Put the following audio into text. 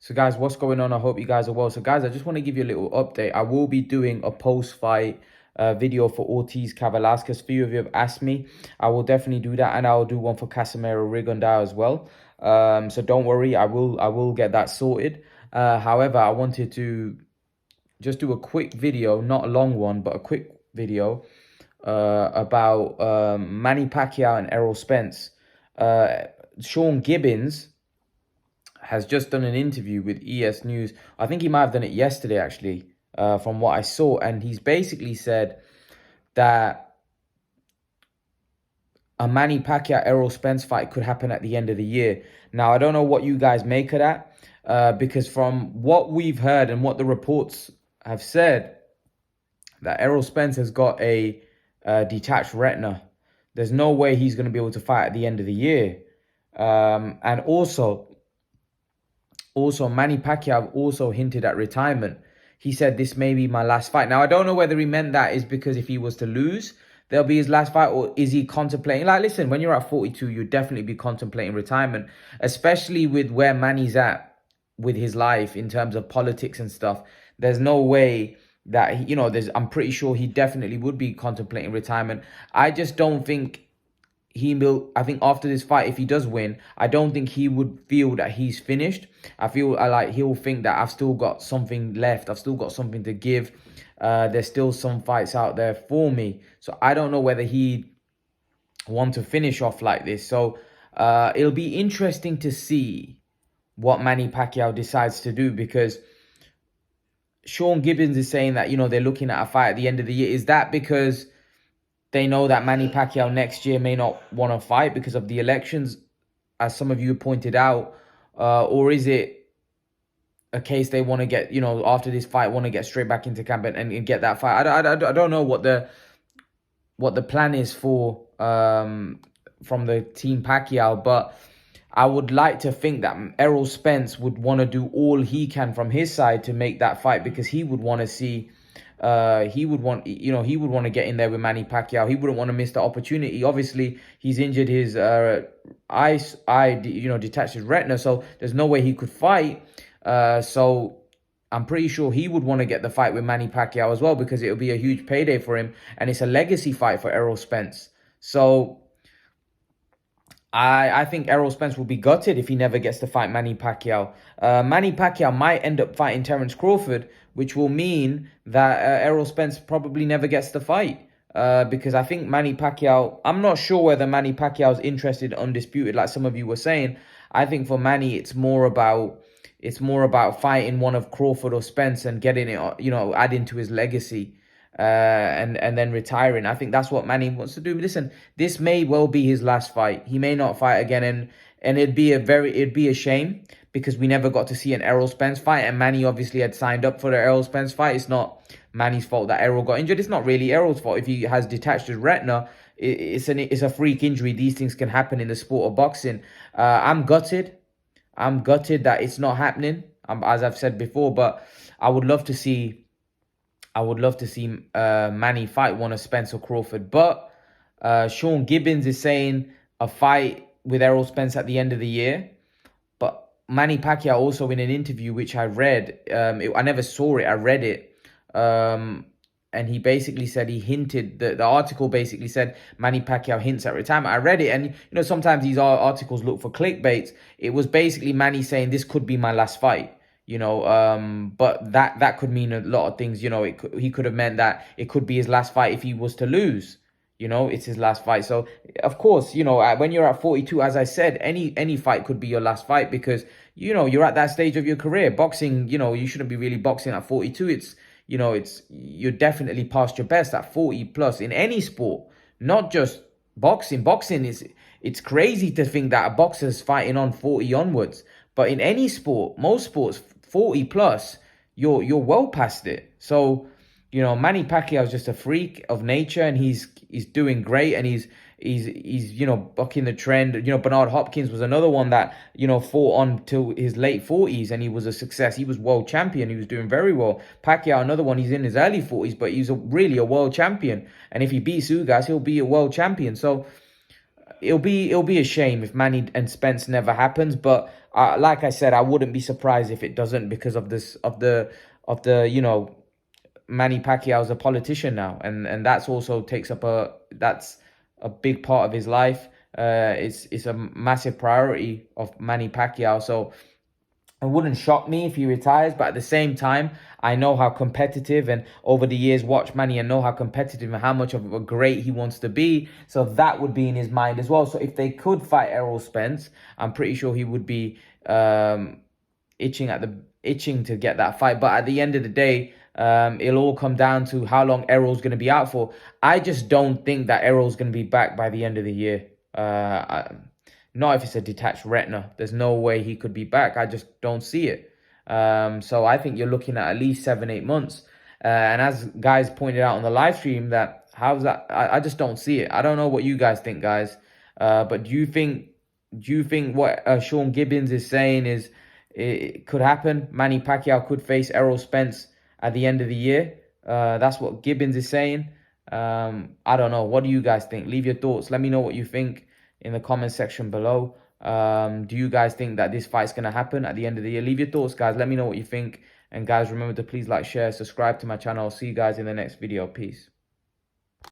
So guys, what's going on? I hope you guys are well. So guys, I just want to give you a little update. I will be doing a post-fight video for Ortiz Kavalaskas. A few of you have asked me. I will definitely do that, and I'll do one for Casimero Rigondao as well. So don't worry, I will get that sorted. However, I wanted to just do a quick video, not a long one, but a quick video about Manny Pacquiao and Errol Spence. Sean Gibbons has just done an interview with ES News. I think he might have done it yesterday, actually, from what I saw. And he's basically said that a Manny Pacquiao-Errol Spence fight could happen at the end of the year. Now, I don't know what you guys make of that, because from what we've heard and what the reports have said, that Errol Spence has got a detached retina. There's no way he's going to be able to fight at the end of the year. And also Manny Pacquiao also hinted at retirement. He said, this may be my last fight. Now, I don't know whether he meant that is because if he was to lose, there'll be his last fight, or is he contemplating? Like, listen, when you're at 42, you'd definitely be contemplating retirement, especially with where Manny's at with his life in terms of politics and stuff. There's no way that, I'm pretty sure he definitely would be contemplating retirement. I just don't think I think after this fight, if he does win, I don't think he would feel that he's finished. I feel like he'll think that I've still got something left. I've still got something to give. There's still some fights out there for me. So I don't know whether he'd want to finish off like this. So it'll be interesting to see what Manny Pacquiao decides to do, because Sean Gibbons is saying that, they're looking at a fight at the end of the year. Is that because they know that Manny Pacquiao next year may not want to fight because of the elections, as some of you pointed out? Or is it a case they want to get, after this fight, want to get straight back into camp and get that fight? I don't know what the plan is for from the team Pacquiao, but I would like to think that Errol Spence would want to do all he can from his side to make that fight, because he would want to see... he would want to get in there with Manny Pacquiao. He wouldn't want to miss the opportunity. Obviously, he's injured his detached his retina, so there's no way he could fight. So I'm pretty sure he would want to get the fight with Manny Pacquiao as well, because it'll be a huge payday for him, and it's a legacy fight for Errol Spence. So I think Errol Spence will be gutted if he never gets to fight Manny Pacquiao. Manny Pacquiao might end up fighting Terence Crawford, which will mean that Errol Spence probably never gets the fight. Because I think Manny Pacquiao... I'm not sure whether Manny Pacquiao is interested in undisputed, like some of you were saying. I think for Manny, it's more about fighting one of Crawford or Spence and getting it, adding to his legacy. And then retiring. I think that's what Manny wants to do. Listen, this may well be his last fight. He may not fight again, and it'd be a shame, because we never got to see an Errol Spence fight, and Manny obviously had signed up for the Errol Spence fight. It's not Manny's fault that Errol got injured. It's not really Errol's fault if he has detached his retina. It's a freak injury. These things can happen in the sport of boxing. I'm gutted. I'm gutted that it's not happening, as I've said before, but I would love to see Manny fight one of Spence or Crawford. But Sean Gibbons is saying a fight with Errol Spence at the end of the year. But Manny Pacquiao also, in an interview which I read, I never saw it, I read it. And he basically said, he hinted, the article basically said Manny Pacquiao hints at retirement. I read it, and sometimes these articles look for clickbaits. It was basically Manny saying, this could be my last fight. But that could mean a lot of things. He could have meant that it could be his last fight if he was to lose. It's his last fight. So, of course, when you're at 42, as I said, any fight could be your last fight, because, you're at that stage of your career. Boxing, you shouldn't be really boxing at 42. You're definitely past your best at 40 plus in any sport, not just boxing. Boxing it's crazy to think that a boxer's fighting on 40 onwards. But in any sport, most sports, 40 plus, you're well past it. So, Manny Pacquiao is just a freak of nature, and he's doing great, and he's bucking the trend. Bernard Hopkins was another one that, fought on till his late 40s, and he was a success. He was world champion. He was doing very well. Pacquiao, another one, he's in his early 40s, but he's really a world champion. And if he beats Ugas, he'll be a world champion. So it'll be a shame if Manny and Spence never happens. But like I said, I wouldn't be surprised if it doesn't because of this of the Manny Pacquiao's a politician now, and that's also takes up that's a big part of his life. It's a massive priority of Manny Pacquiao. So it wouldn't shock me if he retires, but at the same time, I know how competitive, and over the years, watch Manny and know how competitive and how much of a great he wants to be. So that would be in his mind as well. So if they could fight Errol Spence, I'm pretty sure he would be itching to get that fight. But at the end of the day, it'll all come down to how long Errol's going to be out for. I just don't think that Errol's going to be back by the end of the year. Not if it's a detached retina. There's no way he could be back. I just don't see it. So I think you're looking at least 7-8 months. And as guys pointed out on the live stream, that how's that? I just don't see it. I don't know what you guys think, guys. But do you think what Sean Gibbons is saying is it could happen? Manny Pacquiao could face Errol Spence at the end of the year. That's what Gibbons is saying. I don't know. What do you guys think? Leave your thoughts. Let me know what you think in the comment section below. Do you guys think that this fight's going to happen at the end of the year? Leave your thoughts, guys. Let me know what you think. And guys, remember to please like, share, subscribe to my channel. See you guys in the next video. Peace.